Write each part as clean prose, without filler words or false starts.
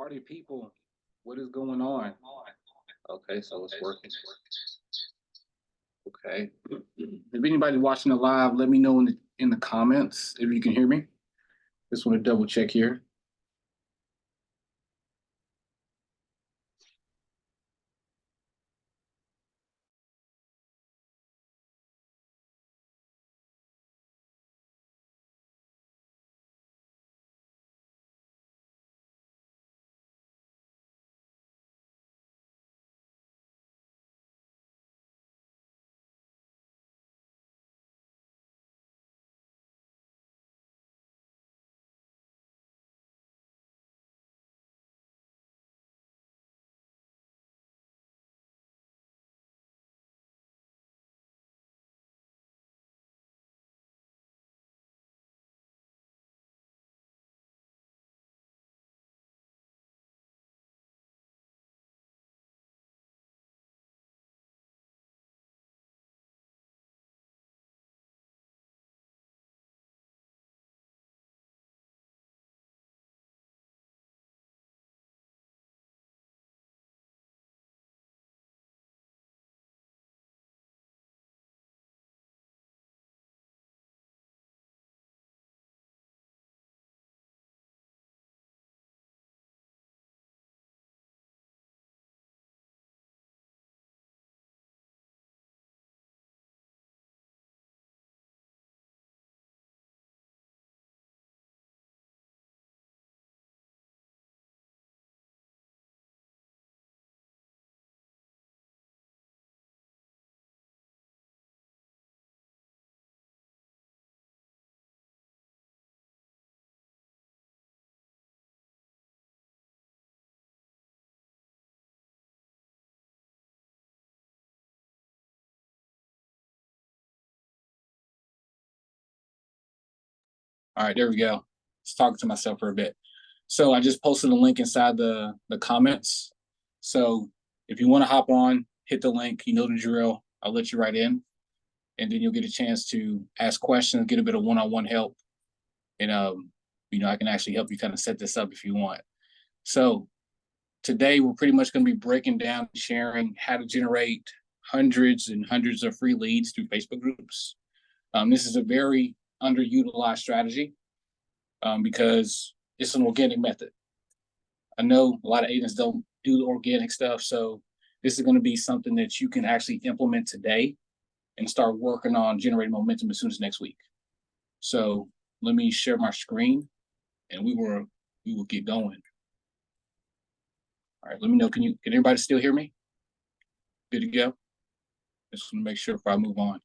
Party people, what is going on? Okay, so it's working. Okay. If anybody watching the live, let me know in the comments if you can hear me. Just want to double check here. All right, there we go. Just talking to myself for a bit. So I just posted a link inside the comments. So if you want to hop on, hit the link. You know the drill. I'll let you right in, and then you'll get a chance to ask questions, get a bit of one-on-one help, and I can actually help you kind of set this up if you want. So today we're pretty much going to be breaking down, sharing how to generate hundreds and hundreds of free leads through Facebook groups. This is a very underutilized strategy because it's an organic method. I know a lot of agents don't do the organic stuff, so this is going to be something that you can actually implement today and start working on generating momentum as soon as next week. So let me share my screen, and we will get going. All right, let me know. Can everybody still hear me? Good to go. Just want to make sure if I move on.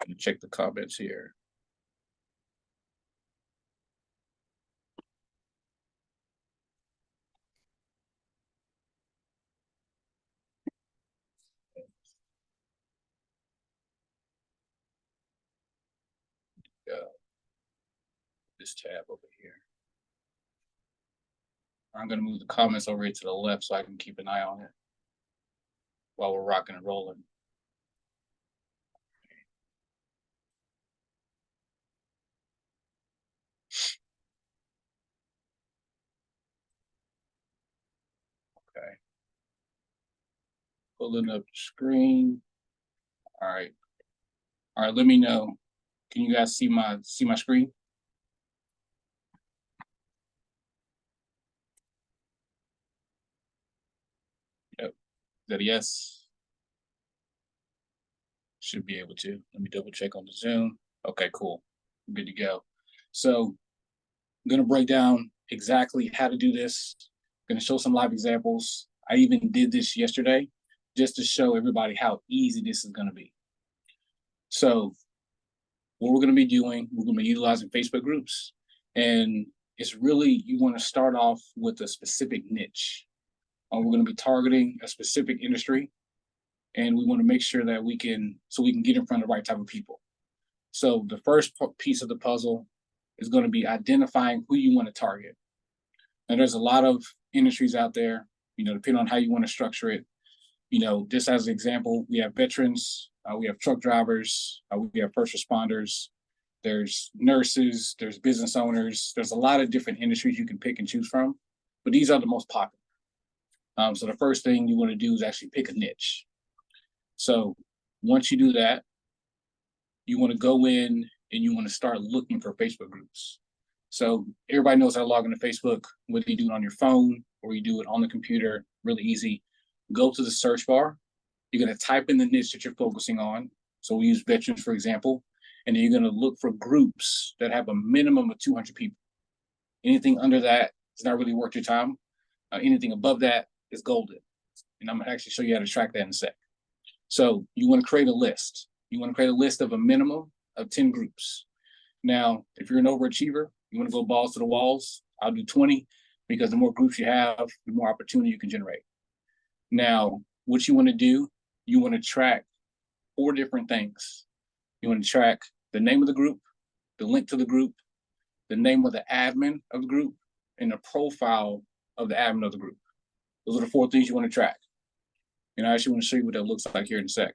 I'm gonna check the comments here. This tab over here. I'm gonna move the comments over here to the left so I can keep an eye on it while we're rocking and rolling. Okay. Pulling up the screen. All right. All right, let me know. Can you guys see my screen? Yep. Is that a yes? Should be able to. Let me double check on the Zoom. Okay, cool. I'm good to go. So I'm gonna break down exactly how to do this. I'm gonna show some live examples. I even did this yesterday just to show everybody how easy this is gonna be. So what we're gonna be doing, we're gonna be utilizing Facebook groups. And it's really, you wanna start off with a specific niche. We're gonna be targeting a specific industry, and we wanna make sure that we can get in front of the right type of people. So the first piece of the puzzle is gonna be identifying who you wanna target. And there's a lot of industries out there, depending on how you wanna structure it. Just as an example, we have veterans, we have truck drivers, we have first responders, there's nurses, there's business owners, there's a lot of different industries you can pick and choose from, but these are the most popular. So the first thing you want to do is actually pick a niche. So once you do that, you want to go in and you want to start looking for Facebook groups. So everybody knows how to log into Facebook, whether you do it on your phone or you do it on the computer, really easy. Go to the search bar. You're going to type in the niche that you're focusing on. So we use veterans, for example, and then you're going to look for groups that have a minimum of 200 people. Anything under that is not really worth your time. Anything above that is golden. And I'm going to actually show you how to track that in a sec. So you want to create a list. You want to create a list of a minimum of 10 groups. Now, if you're an overachiever, you want to go balls to the walls, I'll do 20, because the more groups you have, the more opportunity you can generate. Now, what you want to do, you want to track 4 different things. You want to track the name of the group, the link to the group, the name of the admin of the group, and the profile of the admin of the group. Those are the 4 things you want to track. And I actually want to show you what that looks like here in a sec.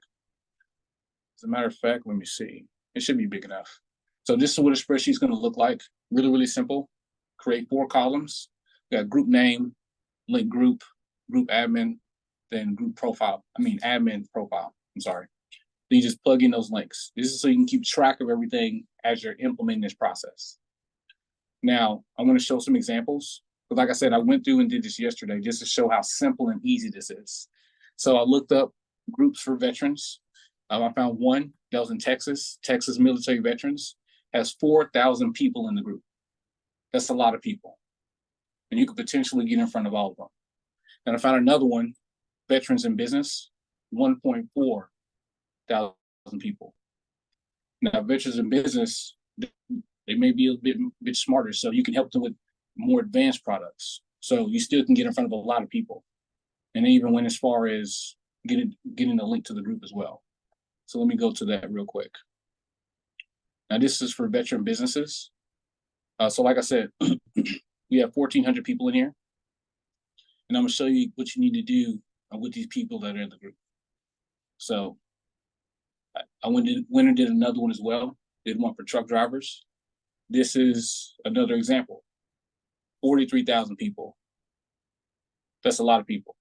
As a matter of fact, let me see. It should be big enough. So this is what a spreadsheet is going to look like. Really, really simple. Create 4 columns. You got group name, link group, group admin, then group profile. Admin profile. I'm sorry. Then you just plug in those links. This is so you can keep track of everything as you're implementing this process. Now, I want to show some examples. But like I said, I went through and did this yesterday just to show how simple and easy this is. So I looked up groups for veterans. I found one that was in Texas. Texas military veterans has 4,000 people in the group. That's a lot of people. And you could potentially get in front of all of them. And I found another one, veterans in business, 1.4 thousand people. Now, veterans in business, they may be a bit smarter, so you can help them with more advanced products. So you still can get in front of a lot of people. And they even went as far as getting a link to the group as well. So let me go to that real quick. Now, this is for veteran businesses. So like I said, we have 1,400 people in here. And I'm going to show you what you need to do with these people that are in the group. So I went and did another one as well. Did one for truck drivers. This is another example. 43,000 people. That's a lot of people.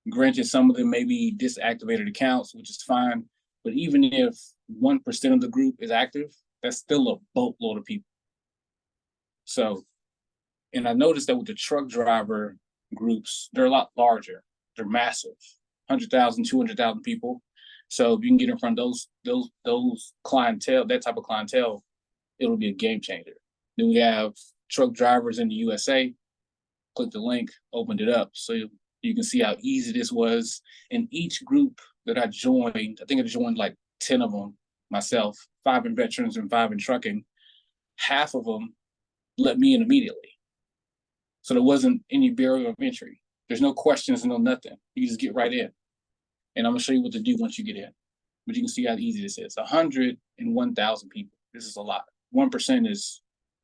Granted, some of them may be disactivated accounts, which is fine. But even if 1% of the group is active, that's still a boatload of people. So, and I noticed that with the truck driver groups, they're a lot larger. They're massive, 100,000, 200,000 people. So if you can get in front of those clientele, that type of clientele, it'll be a game changer. Then we have truck drivers in the USA. Click the link, opened it up. So you can see how easy this was. In each group that I joined, I think I joined like 10 of them myself, 5 in veterans and 5 in trucking. Half of them let me in immediately. So there wasn't any barrier of entry. There's no questions, no nothing. You just get right in. And I'm gonna show you what to do once you get in. But you can see how easy this is. 101,000 people. This is a lot. 1% is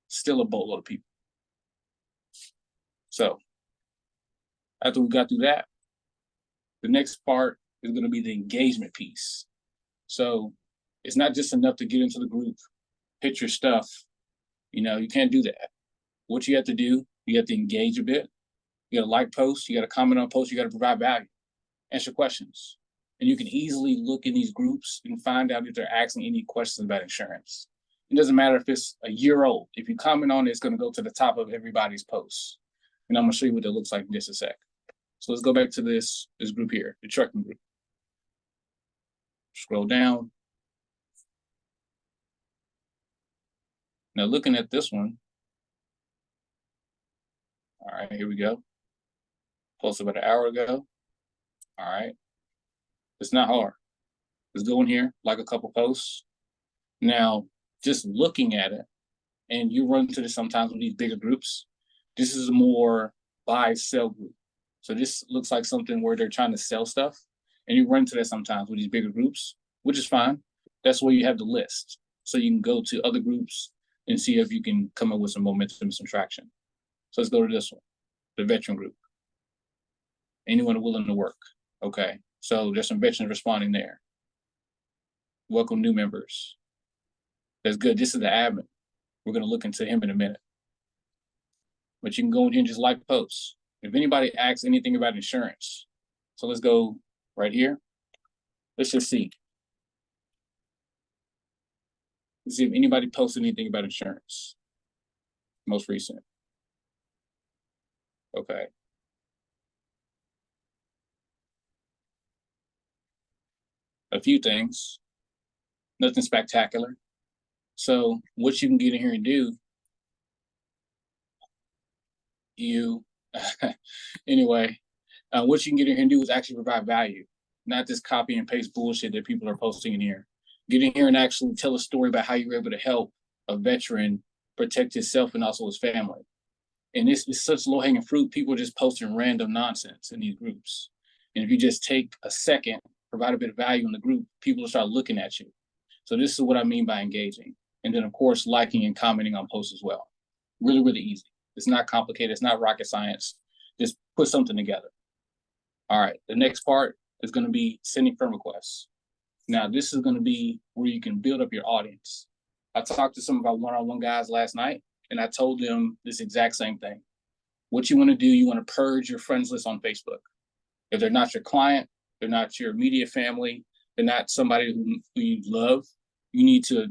still a boatload of people. So after we got through that, the next part is going to be the engagement piece. So it's not just enough to get into the group, hit your stuff. You can't do that. What you have to do, you have to engage a bit. You got to like posts, you got to comment on posts, you got to provide value, answer questions. And you can easily look in these groups and find out if they're asking any questions about insurance. It doesn't matter if it's a year old. If you comment on it, it's going to go to the top of everybody's posts. And I'm going to show you what that looks like in just a sec. So let's go back to this group here, the trucking group. Scroll down. Now looking at this one. All right, here we go. Posted about an hour ago. All right. It's not hard. Let's go in here, like a couple posts. Now, just looking at it, and you run into this sometimes with these bigger groups, this is a more buy-sell group. So this looks like something where they're trying to sell stuff, and you run into that sometimes with these bigger groups, which is fine. That's where you have the list. So you can go to other groups and see if you can come up with some momentum, some traction. So let's go to this one, the veteran group. Anyone willing to work. Okay, so there's some veterans responding there. Welcome new members. That's good. This is the admin. We're going to look into him in a minute. But you can go in here and just like posts. If anybody asks anything about insurance, so let's go right here. Let's just see. Let's see if anybody posted anything about insurance. Most recent. Okay. A few things. Nothing spectacular. So what you can get in here and do, anyway, what you can get in here and do is actually provide value, not this copy and paste bullshit that people are posting in here. Get in here and actually tell a story about how you were able to help a veteran protect himself and also his family. And this is such low-hanging fruit. People are just posting random nonsense in these groups. And if you just take a second, provide a bit of value in the group, people will start looking at you. So this is what I mean by engaging. And then, of course, liking and commenting on posts as well. Really, really easy. It's not complicated. It's not rocket science. Just put something together. All right. The next part is going to be sending friend requests. Now, this is going to be where you can build up your audience. I talked to some of our one-on-one guys last night, and I told them this exact same thing. What you want to do, you want to purge your friends list on Facebook. If they're not your client, they're not your immediate family, they're not somebody who you love, you need to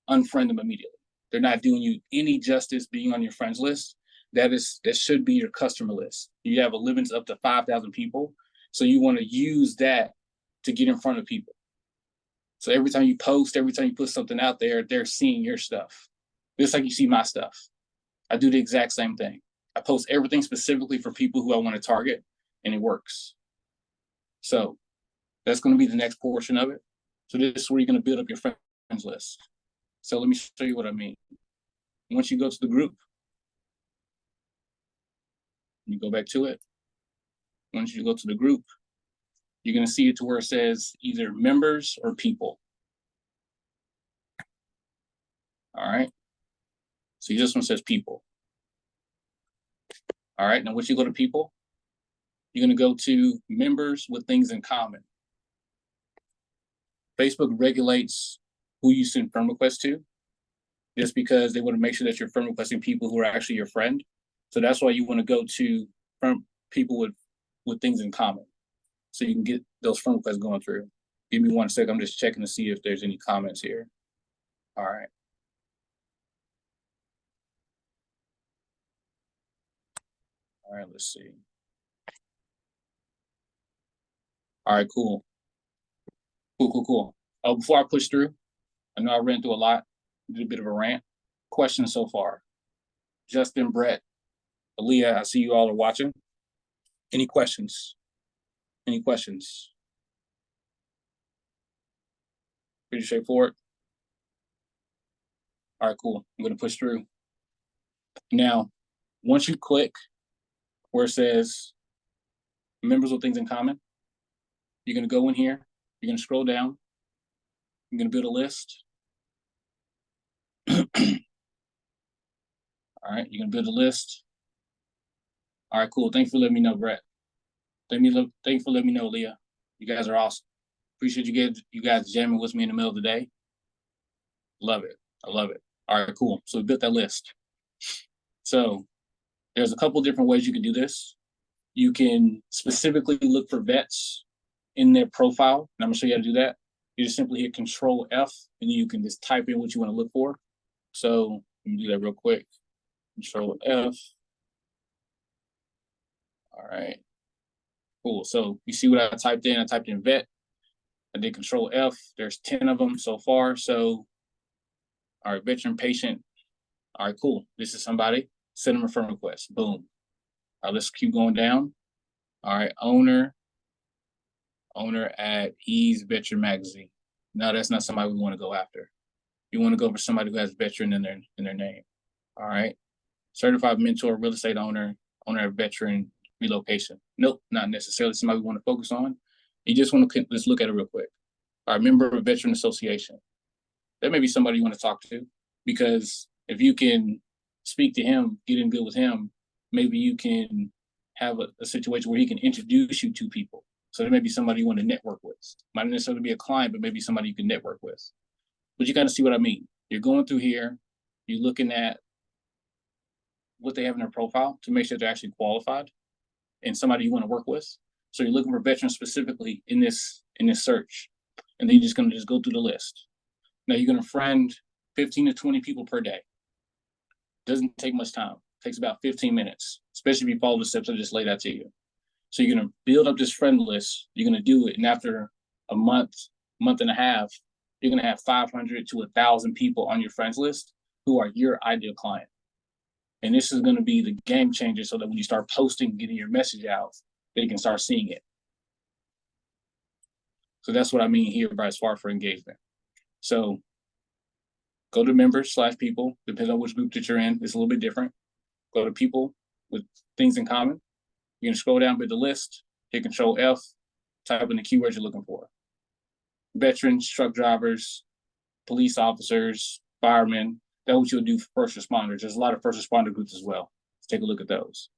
unfriend them immediately. They're not doing you any justice being on your friends list. That should be your customer list. You have a limit up to 5,000 people. So you want to use that to get in front of people. So every time you post, every time you put something out there, they're seeing your stuff. Just like you see my stuff. I do the exact same thing. I post everything specifically for people who I want to target, and it works. So that's going to be the next portion of it. So this is where you're going to build up your friends list. So let me show you what I mean. Once you go to the group, you go back to it. Once you go to the group, you're going to see it to where it says either members or people. All right. So this one says people. All right. Now, once you go to people, you're going to go to members with things in common. Facebook regulates who you send friend requests to, just because they want to make sure that you're friend requesting people who are actually your friend. So that's why you want to go to people with things in common, so you can get those friend requests going through. Give me 1 second. I'm just checking to see if there's any comments here. All right. All right, let's see. All right, cool. Cool. Oh, before I push through, I know I ran through a lot, did a bit of a rant. Questions so far? Justin, Brett, Aaliyah, I see you all are watching. Any questions? Any questions? Pretty straightforward. All right, cool. I'm going to push through. Now, once you click where it says members with things in common, you're going to go in here. You're going to scroll down. You're going to build a list. All right, you're going to build a list. All right, cool. Thanks for letting me know, Brett. Thank you for letting me know, Leah. You guys are awesome. Appreciate you guys jamming with me in the middle of the day. Love it. I love it. All right, cool. So we built that list. So there's a couple different ways you can do this. You can specifically look for vets in their profile, and I'm gonna show you how to do that. You just simply hit Control F, and then you can just type in what you want to look for. So let me do that real quick. Control F. All right. Cool. So you see what I typed in? I typed in vet. I did Control F. There's 10 of them so far. So, all right, veteran patient. All right, cool. This is somebody. Send them a friend request. Boom. All right, let's keep going down. All right, owner at Ease Veteran Magazine. No, that's not somebody we want to go after. You want to go for somebody who has veteran in their name. All right. Certified mentor, real estate owner of veteran relocation. Nope, not necessarily somebody we want to focus on. You just want to let's look at it real quick. All right, member of a veteran association. That may be somebody you want to talk to, because if you can speak to him, get in good with him, maybe you can have a situation where he can introduce you to people. So there may be somebody you want to network with. Might not necessarily be a client, but maybe somebody you can network with. But you kind of see what I mean. You're going through here, you're looking at what they have in their profile to make sure they're actually qualified and somebody you want to work with. So you're looking for veterans specifically in this search, and then you're just going to go through the list. Now you're going to friend 15 to 20 people per day. Doesn't take much time. It takes about 15 minutes, especially if you follow the steps I just laid out to you. So you're going to build up this friend list. You're going to do it, and after a month and a half, you're going to have 500 to 1,000 people on your friends list who are your ideal client. And this is going to be the game changer so that when you start posting, getting your message out, they can start seeing it. So that's what I mean here by SWAT for engagement. So go to members/people, depends on which group that you're in. It's a little bit different. Go to people with things in common. You're going to scroll down with the list, hit Control F, type in the keywords you're looking for. Veterans, truck drivers, police officers, firemen. That's what you'll do for first responders. There's a lot of first responder groups as well. Let's take a look at those.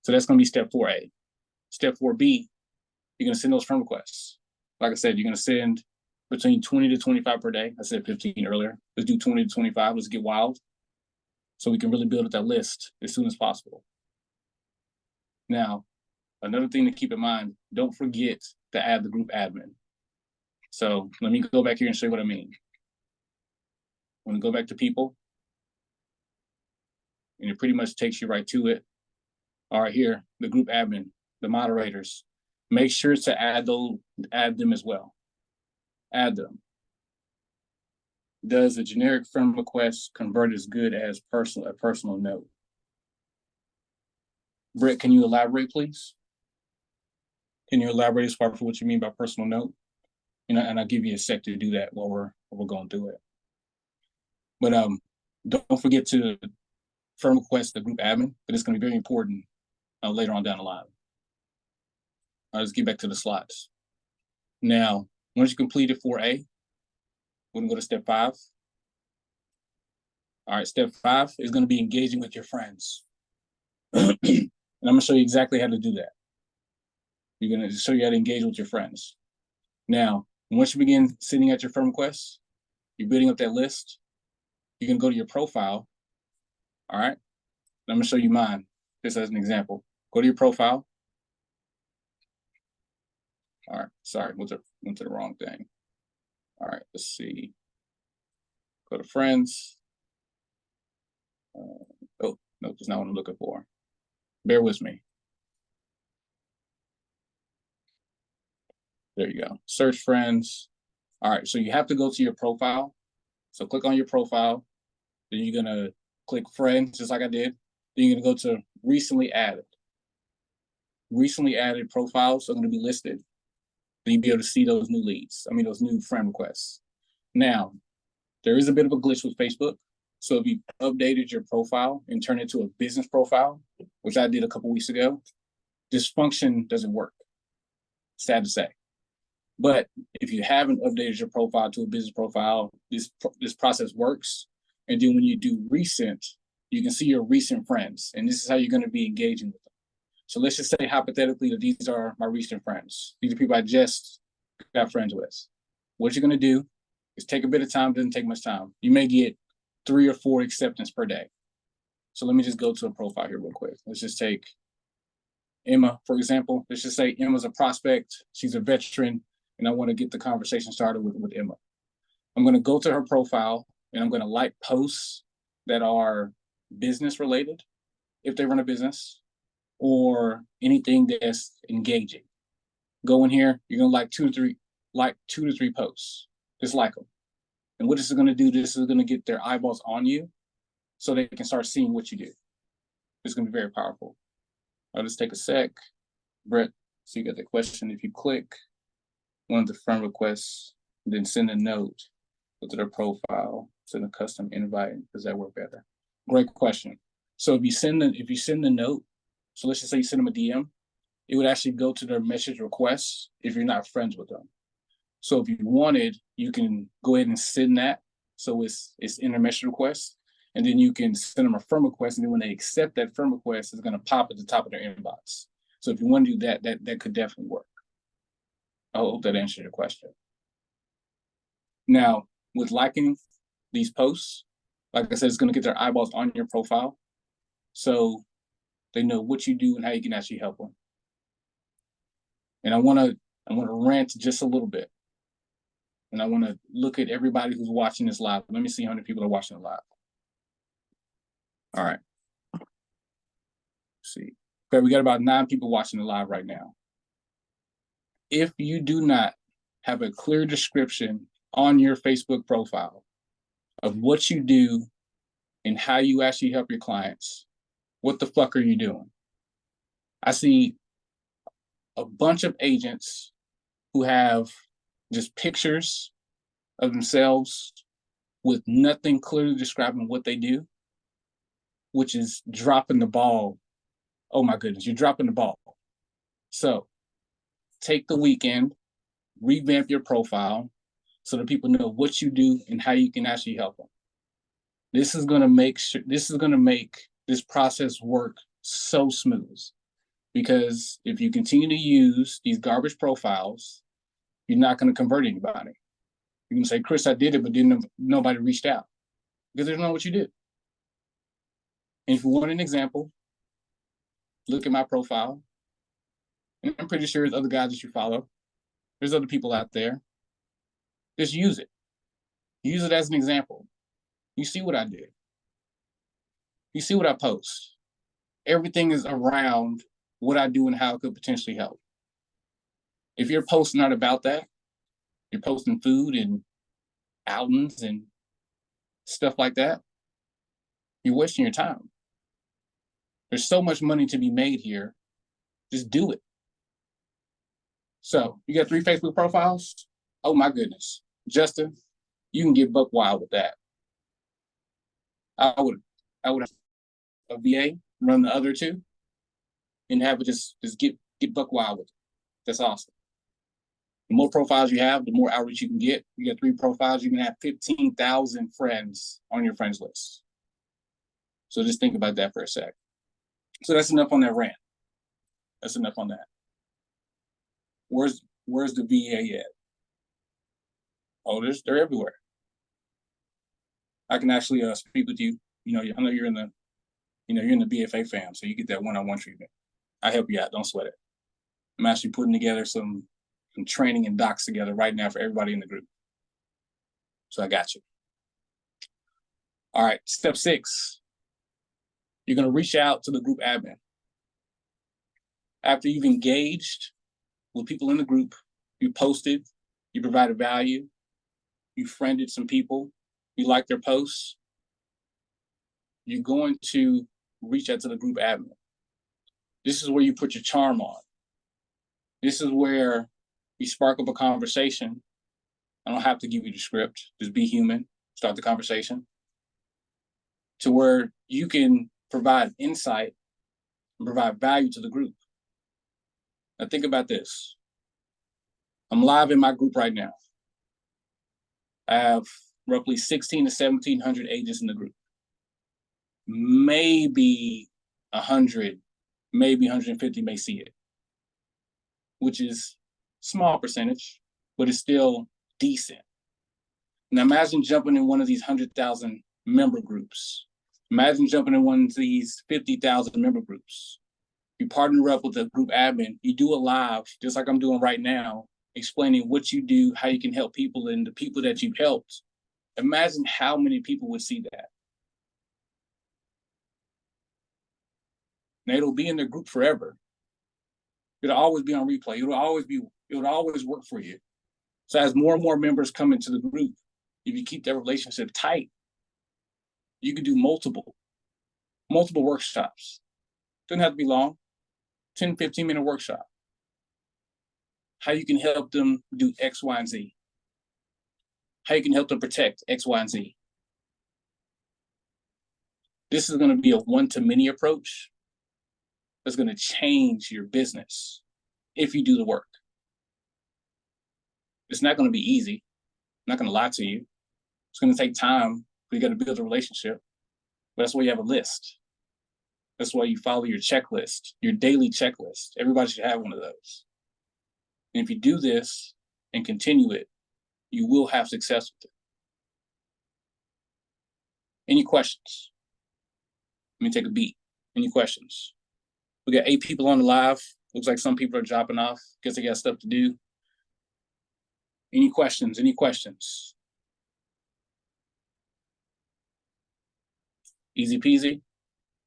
So that's going to be step 4A. Step 4B, you're going to send those friend requests. Like I said, you're going to send between 20 to 25 per day. I said 15 earlier. Let's do 20 to 25. Let's get wild so we can really build up that list as soon as possible. Now, another thing to keep in mind, don't forget to add the group admin. So let me go back here and show you what I mean. I'm going to go back to people, and it pretty much takes you right to it. All right, here, the group admin, the moderators. Make sure to add them as well. Add them. Does a generic friend request convert as good as a personal note? Brett, can you elaborate, please? Can you elaborate as far as what you mean by personal note? And I'll give you a sec to do that while we're going through it. But don't forget to friend request the group admin, but it's going to be very important later on down the line. All right, let's get back to the slides. Now, once you completed 4A, we're going to go to step 5. All right, step 5 is going to be engaging with your friends. And I'm going to show you exactly how to do that. You're going to show you how to engage with your friends. Now, once you begin sending out your friend requests, you're building up that list. You can go to your profile. All right. And I'm going to show you mine, just as an example. Go to your profile. All right. Sorry, went to the wrong thing. All right. Let's see. Go to friends. Oh, no, that's not what I'm looking for. Bear with me. There you go. Search friends. All right. So you have to go to your profile. So click on your profile. Then you're going to click friends, just like I did. Then you're going to go to recently added. Recently added profiles are going to be listed. Then you'll be able to see those new leads. Those new friend requests. Now, there is a bit of a glitch with Facebook. So if you updated your profile and turned it to a business profile, which I did a couple weeks ago, this function doesn't work. Sad to say. But if you haven't updated your profile to a business profile, this process works. And then when you do recent, you can see your recent friends. And this is how you're going to be engaging with them. So let's just say hypothetically that these are my recent friends. These are people I just got friends with. What you're going to do is take a bit of time. Doesn't take much time. You may get 3 or 4 acceptance per day. So let me just go to a profile here real quick. Let's just take Emma, for example. Let's just say Emma's a prospect. She's a veteran. And I want to get the conversation started with Emma. I'm going to go to her profile and I'm going to like posts that are business related, if they run a business, or anything that's engaging. Go in here, you're going to like 2 to 3 posts. Just like them. And what this is going to do, this is going to get their eyeballs on you so they can start seeing what you do. It's going to be very powerful. I'll just take a sec. Brett, so you got the question. If you click one of the friend requests, then send a note, go to their profile, send a custom invite. Does that work better? Great question. So if you send the note, so let's just say you send them a DM, it would actually go to their message requests if you're not friends with them. So if you wanted, you can go ahead and send that. So it's in their message request, and then you can send them a friend request, and then when they accept that friend request, it's going to pop at the top of their inbox. So if you want to do that, that could definitely work. I hope that answers your question. Now, with liking, these posts. Like I said, it's going to get their eyeballs on your profile, so they know what you do and how you can actually help them. And I want to rant just a little bit, and I want to look at everybody who's watching this live. Let me see how many people are watching it live. All right. Let's see. Okay, we got about 9 people watching it live right now. If you do not have a clear description on your Facebook profile of what you do and how you actually help your clients, what the fuck are you doing? I see a bunch of agents who have just pictures of themselves with nothing clearly describing what they do, which is dropping the ball. Oh my goodness, you're dropping the ball. So take the weekend, revamp your profile so that people know what you do and how you can actually help them. This is going to make this process work so smooth, because if you continue to use these garbage profiles, you're not going to convert anybody. You can say, Chris, I did it, but nobody reached out, because they don't know what you did. And if you want an example, look at my profile. And I'm pretty sure there's other guys that you follow. There's other people out there. Just use it. Use it as an example. You see what I did. You see what I post. Everything is around what I do and how it could potentially help. If your post's not about that, you're posting food and outings and stuff like that, you're wasting your time. There's so much money to be made here. Just do it. So you got 3 Facebook profiles? Oh my goodness. Justin, you can get buck wild with that. I would have a VA run the other 2 and have it just get buck wild with it. That's awesome. The more profiles you have, the more outreach you can get. You got 3 profiles, you can have 15,000 friends on your friends list. So just think about that for a sec. So that's enough on that rant. That's enough on that. Where's the VA at? Oh, they're everywhere. I can actually speak with you. You know, I know you're in the BFA fam, so you get that one-on-one treatment. I help you out. Don't sweat it. I'm actually putting together some training and docs together right now for everybody in the group. So I got you. All right, step 6. You're going to reach out to the group admin. After you've engaged with people in the group, you posted, you provided value, you friended some people, you liked their posts, you're going to reach out to the group admin. This is where you put your charm on. This is where you spark up a conversation. I don't have to give you the script. Just be human, start the conversation, to where you can provide insight and provide value to the group. Now think about this. I'm live in my group right now. I have roughly 1,600 to 1,700 agents in the group. Maybe 100, maybe 150 may see it, which is small percentage, but it's still decent. Now imagine jumping in one of these 100,000 member groups. Imagine jumping in one of these 50,000 member groups. You partner up with the group admin, you do a live, just like I'm doing right now, explaining what you do, how you can help people, and the people that you've helped. Imagine how many people would see that. Now it'll be in the group forever. It'll always be on replay. It'll always work for you. So as more and more members come into the group, if you keep that relationship tight, you can do multiple workshops. Doesn't have to be long, 10, 15-minute workshop. How you can help them do X, Y, and Z. How you can help them protect X, Y, and Z. This is going to be a one-to-many approach that's going to change your business if you do the work. It's not going to be easy. I'm not going to lie to you. It's going to take time. You got to build a relationship. But that's why you have a list. That's why you follow your checklist, your daily checklist. Everybody should have one of those. And if you do this and continue it, you will have success with it. Any questions? Let me take a beat. Any questions? We got 8 people on the live. Looks like some people are dropping off. Guess they got stuff to do. Any questions? Any questions? Easy peasy?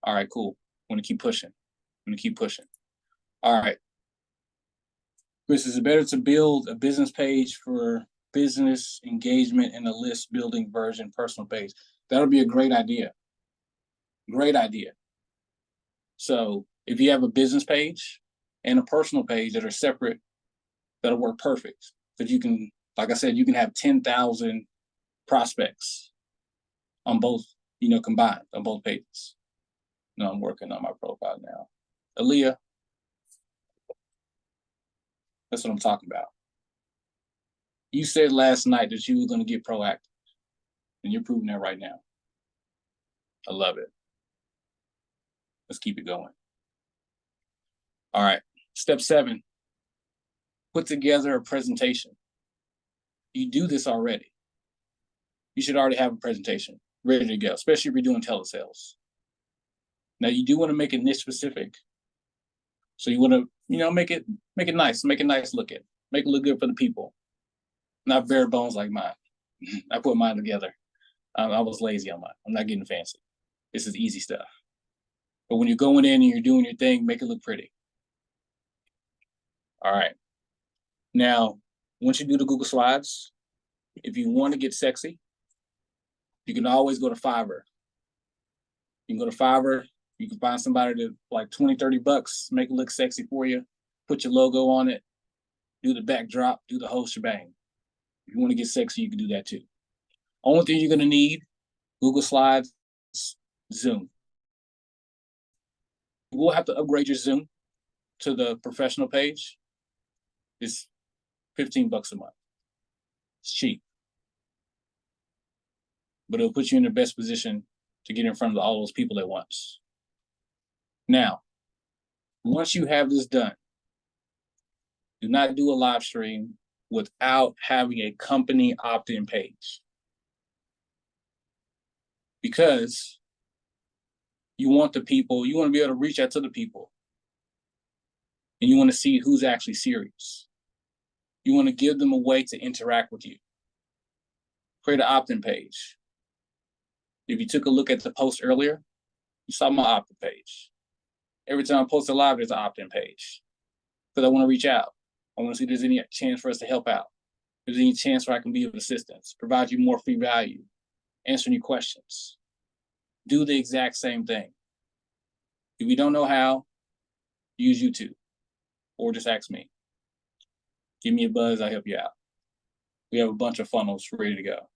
All right, cool. I'm gonna keep pushing. All right. Chris, is it better to build a business page for business engagement and a list building version personal page? That'll be a great idea. Great idea. So if you have a business page and a personal page that are separate, that'll work perfect. Because you can, like I said, you can have 10,000 prospects on both, combined on both pages. No, I'm working on my profile now. Aaliyah, that's what I'm talking about. You said last night that you were going to get proactive, and you're proving that right now. I love it. Let's keep it going. All right. Step 7, put together a presentation. You do this already. You should already have a presentation ready to go, especially if you're doing telesales. Now, you do want to make it niche specific. So you want to, make it nice, make it nice looking, make it look good for the people. Not bare bones like mine. I put mine together. I was lazy on mine. I'm not getting fancy. This is easy stuff. But when you're going in and you're doing your thing, make it look pretty. All right. Now, once you do the Google Slides, if you want to get sexy, you can always go to Fiverr. You can go to Fiverr. You can find somebody to like 20, 30 bucks, make it look sexy for you, put your logo on it, do the backdrop, do the whole shebang. If you want to get sexy, you can do that too. Only thing you're going to need, Google Slides, Zoom. You will have to upgrade your Zoom to the professional page. It's 15 bucks a month. It's cheap. But it'll put you in the best position to get in front of all those people at once. Now, once you have this done, do not do a live stream without having a company opt-in page. Because you want the people, you want to be able to reach out to the people. And you want to see who's actually serious. You want to give them a way to interact with you. Create an opt-in page. If you took a look at the post earlier, you saw my opt-in page. Every time I post a live, there's an opt-in page. Because I want to reach out. I want to see if there's any chance for us to help out. If there's any chance where I can be of assistance, provide you more free value, answer any questions. Do the exact same thing. If you don't know how, use YouTube or just ask me. Give me a buzz, I'll help you out. We have a bunch of funnels ready to go.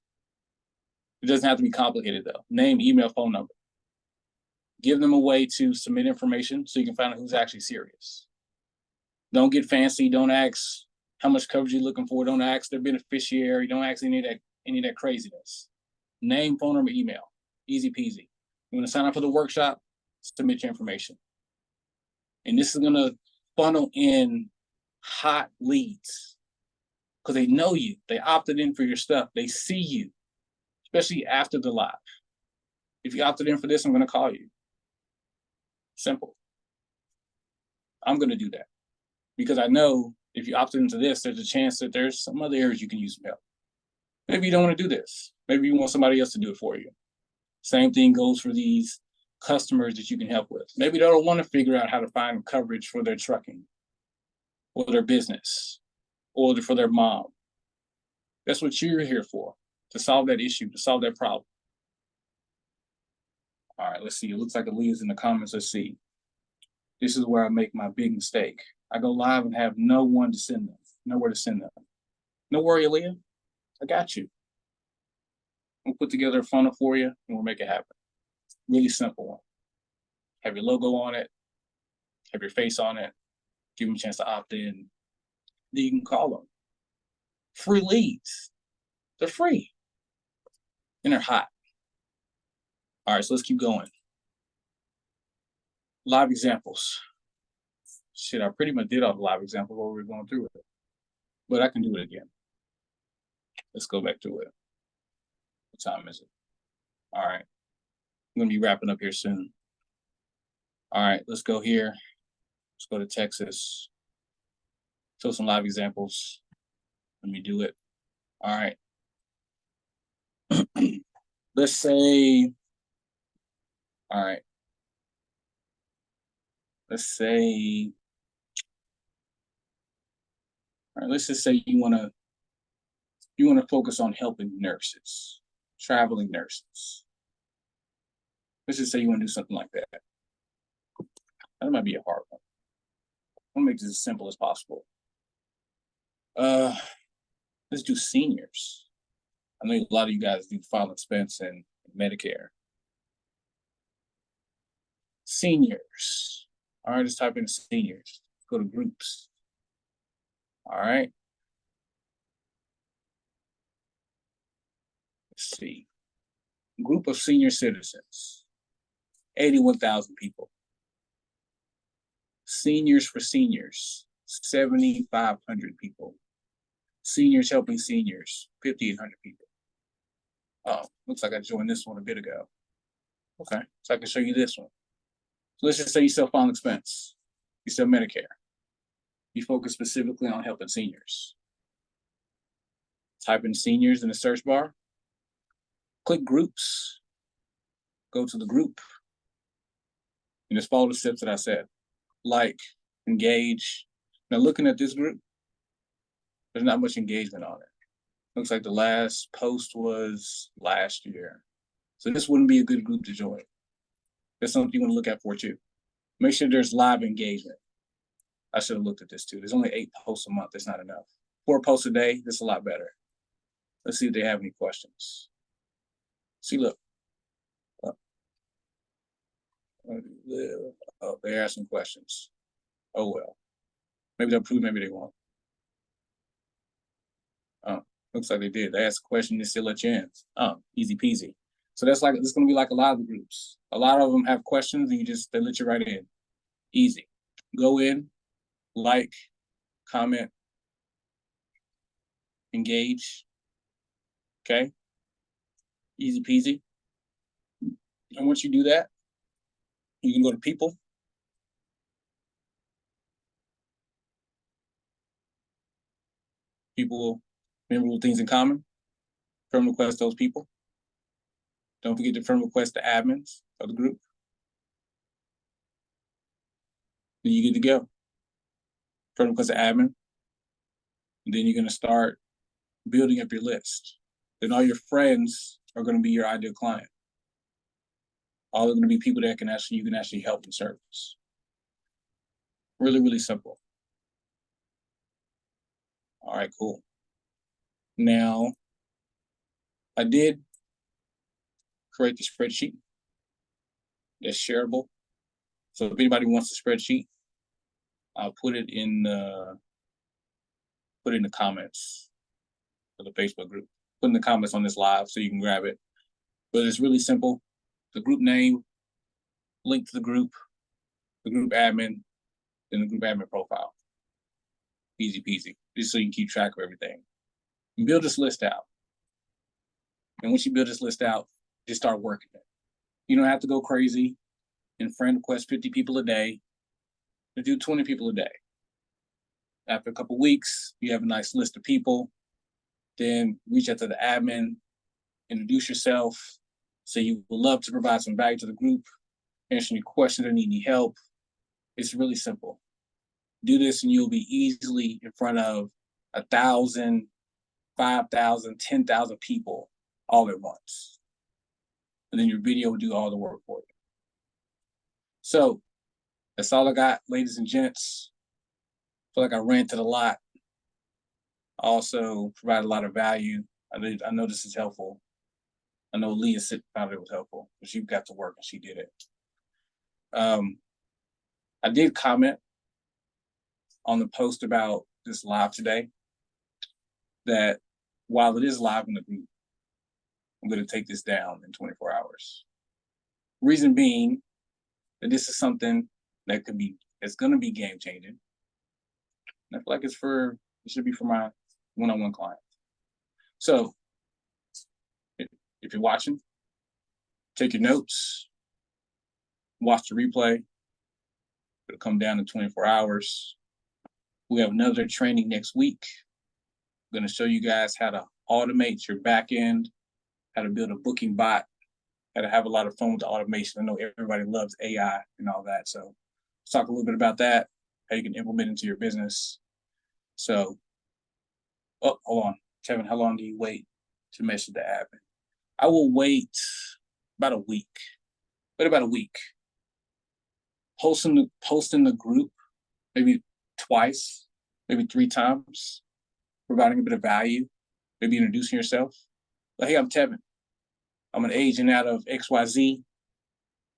It doesn't have to be complicated though. Name, email, phone number. Give them a way to submit information so you can find out who's actually serious. Don't get fancy. Don't ask how much coverage you're looking for. Don't ask their beneficiary. Don't ask any of that craziness. Name, phone number, email. Easy peasy. You want to sign up for the workshop? Submit your information. And this is going to funnel in hot leads because they know you. They opted in for your stuff. They see you, especially after the live. If you opted in for this, I'm going to call you. Simple. I'm going to do that because I know if you opted into this, there's a chance that there's some other areas you can use some help. Maybe you don't want to do this. Maybe you want somebody else to do it for you. Same thing goes for these customers that you can help with. Maybe they don't want to figure out how to find coverage for their trucking or their business or for their mom. That's what you're here for, to solve that issue, to solve that problem. All right, let's see. It looks like Aaliyah's in the comments. Let's see. This is where I make my big mistake. I go live and have nowhere to send them. No worry, Aaliyah. I got you. We'll put together a funnel for you and we'll make it happen. Really simple one. Have your logo on it, have your face on it, give them a chance to opt in. Then you can call them. Free leads. They're free. And they're hot. All right, so let's keep going. Live examples. Shit, I pretty much did all the live examples while we were going through it. But I can do it again. Let's go back to it. What time is it? All right. I'm gonna be wrapping up here soon. All right, let's go here. Let's go to Texas. Show some live examples. Let me do it. All right. Let's say, all right. Let's say, all right, let's just say you wanna focus on helping nurses, traveling nurses. Let's just say you want to do something like that. That might be a hard one. I want to make this as simple as possible. Let's do seniors. I know a lot of you guys do file expense and Medicare. Seniors. All right, let's type in seniors. Go to groups. All right. Let's see. Group of senior citizens. 81,000 people. Seniors for seniors. 7,500 people. Seniors helping seniors. 5,800 people. Oh, looks like I joined this one a bit ago. Okay, so I can show you this one. So let's just say you sell final expense. You sell Medicare. You focus specifically on helping seniors. Type in seniors in the search bar. Click groups. Go to the group. And just follow the steps that I said. Like, engage. Now looking at this group, there's not much engagement on it. Looks like the last post was last year. So this wouldn't be a good group to join. That's something you want to look at for too. Make sure there's live engagement. I should have looked at this too. There's only 8 posts a month. That's not enough. 4 posts a day, that's a lot better. Let's see if they have any questions. See, look. Oh, they asked some questions. Oh, well. Maybe they'll prove, maybe they won't. Oh, looks like they did. They asked a question, they still let you in. Oh, easy peasy. So that's like, it's going to be like a lot of the groups. A lot of them have questions and they let you right in. Easy. Go in, like, comment, engage. Okay. Easy peasy. And once you do that, you can go to people. People, memorable things in common. Friend request those people. Don't forget to friend request the admins of the group. Then you get to go. Friend request the admin. And then you're going to start building up your list. Then all your friends are going to be your ideal client. All are going to be people that you can actually help and service. Really, really simple. All right, cool. Now, I did create the spreadsheet that's shareable. So if anybody wants the spreadsheet, I'll put it in the comments for the Facebook group. Put in the comments on this live so you can grab it. But it's really simple. The group name, link to the group admin, then the group admin profile. Easy peasy, just so you can keep track of everything. And build this list out. And once you build this list out, just start working it. You don't have to go crazy and friend request 50 people a day. To do 20 people a day. After a couple of weeks, you have a nice list of people. Then reach out to the admin, introduce yourself, say you would love to provide some value to the group, answer any questions or need any help. It's really simple. Do this and you'll be easily in front of 1,000, 5,000, 10,000 people all at once. And then your video will do all the work for you. So that's all I got, ladies and gents. I feel like I ranted a lot. I also provide a lot of value. I know this is helpful. I know Leah found it was helpful, but she got to work and she did it. I did comment on the post about this live today that while it is live in the group, I'm going to take this down in 24 hours. Reason being that this is something that it's going to be game changing. And I feel like it should be for my one-on-one clients. So if you're watching, Take your notes, watch the replay. It'll come down in 24 hours. We have another training next week. I'm going to show you guys how to automate your back end, how to build a booking bot, how to have a lot of fun with the automation. I know everybody loves AI and all that. So let's talk a little bit about that, how you can implement into your business. So, oh, hold on. Kevin, how long do you wait to message the admin? I will wait about a week. Wait about a week. Post in the group maybe twice, maybe 3 times, providing a bit of value, maybe introducing yourself. Like, hey, I'm Tevin. I'm an agent out of XYZ.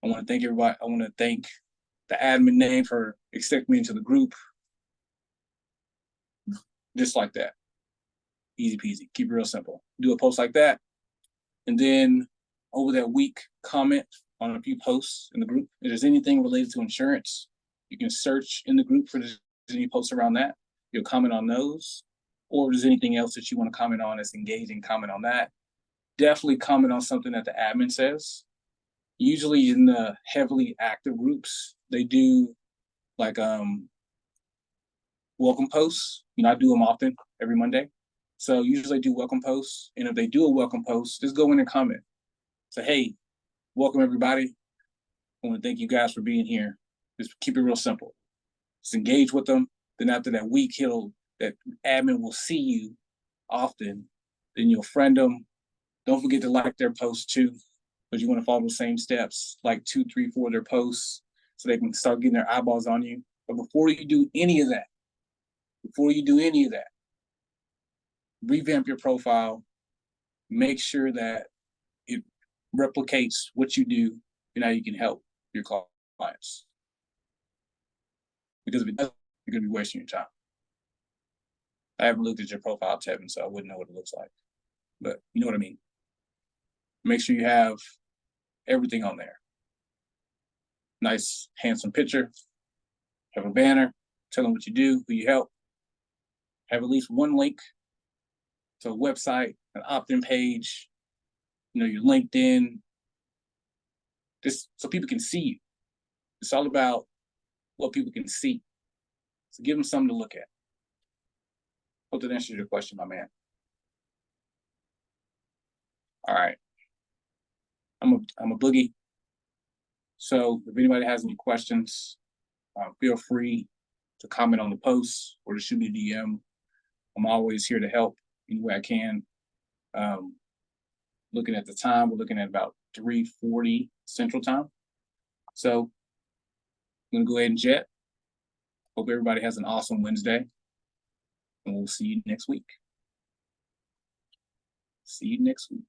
I want to thank everybody. I want to thank the admin name for accepting me into the group. Just like that. Easy peasy. Keep it real simple. Do a post like that. And then over that week, comment on a few posts in the group. If there's anything related to insurance, you can search in the group for any posts around that. You'll comment on those. Or if there's anything else that you want to comment on that's engaging, comment on that. Definitely comment on something that the admin says. Usually in the heavily active groups, they do like welcome posts. I do them often every Monday. So usually I do welcome posts. And if they do a welcome post, just go in and comment. Say, hey, welcome everybody. I want to thank you guys for being here. Just keep it real simple. Just engage with them. Then after that week, that admin will see you often. Then you'll friend them. Don't forget to like their posts too, because you want to follow the same steps, like 2, 3, 4 of their posts, so they can start getting their eyeballs on you. But before you do any of that, revamp your profile. Make sure that it replicates what you do and how you can help your clients. Because if it doesn't, you're going to be wasting your time. I haven't looked at your profile, Tevin, so I wouldn't know what it looks like. But you know what I mean. Make sure you have everything on there. Nice, handsome picture. Have a banner. Tell them what you do, who you help. Have at least one link to a website, an opt-in page, your LinkedIn, just so people can see you. It's all about what people can see. So give them something to look at. Hope that answers your question, my man. All right. I'm a boogie. So if anybody has any questions, feel free to comment on the post or to shoot me a DM. I'm always here to help any way I can. Looking at the time, we're looking at about 3:40 Central Time. So I'm going to go ahead and jet. Hope everybody has an awesome Wednesday. And we'll see you next week. See you next week.